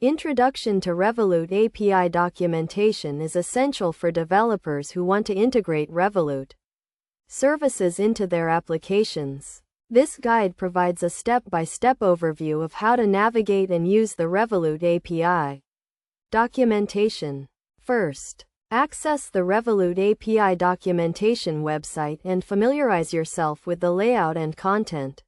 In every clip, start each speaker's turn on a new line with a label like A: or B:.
A: Introduction to Revolut API documentation is essential for developers who want to integrate Revolut services into their applications. This guide provides a step-by-step overview of how to navigate and use the Revolut API documentation. First, access the Revolut API documentation website and familiarize yourself with the layout and content.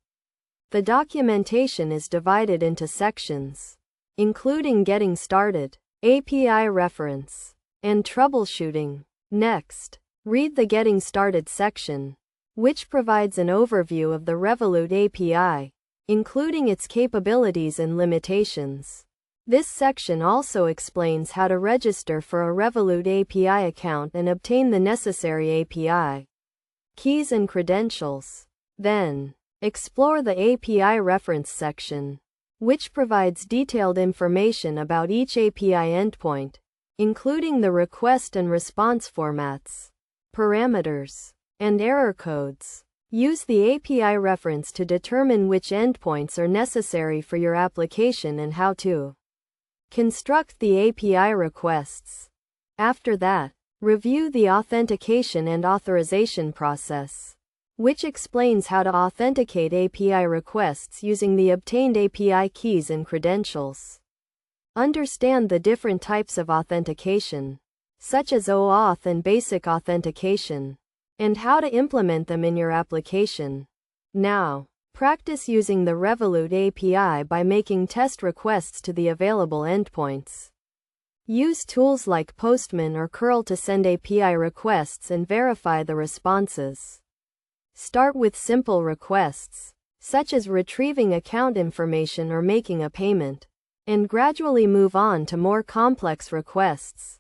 A: The documentation is divided into sections, including Getting Started, API Reference, and Troubleshooting. Next, read the Getting Started section, which provides an overview of the Revolut API, including its capabilities and limitations. This section also explains how to register for a Revolut API account and obtain the necessary API keys and credentials. Then, explore the API Reference section, which provides detailed information about each API endpoint, including the request and response formats, parameters, and error codes. Use the API reference to determine which endpoints are necessary for your application and how to construct the API requests. After that, review the authentication and authorization process, which explains how to authenticate API requests using the obtained API keys and credentials. Understand the different types of authentication, such as OAuth and basic authentication, and how to implement them in your application. Now, practice using the Revolut API by making test requests to the available endpoints. Use tools like Postman or curl to send API requests and verify the responses. Start with simple requests, such as retrieving account information or making a payment, and gradually move on to more complex requests.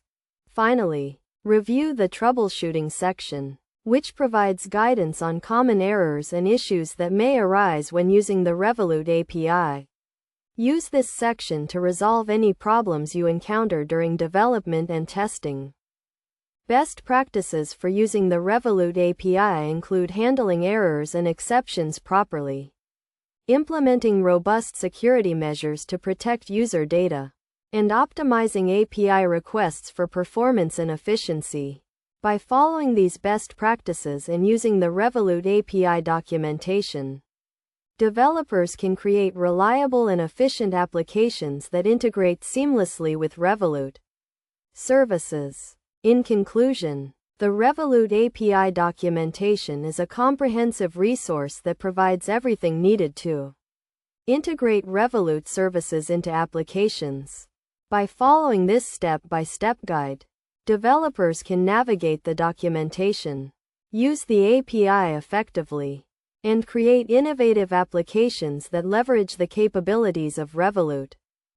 A: Finally, review the troubleshooting section, which provides guidance on common errors and issues that may arise when using the Revolut API. Use this section to resolve any problems you encounter during development and testing. Best practices for using the Revolut API include handling errors and exceptions properly, implementing robust security measures to protect user data, and optimizing API requests for performance and efficiency. By following these best practices and using the Revolut API documentation, developers can create reliable and efficient applications that integrate seamlessly with Revolut services. In conclusion, the Revolut API documentation is a comprehensive resource that provides everything needed to integrate Revolut services into applications. By following this step-by-step guide, developers can navigate the documentation, use the API effectively, and create innovative applications that leverage the capabilities of Revolut.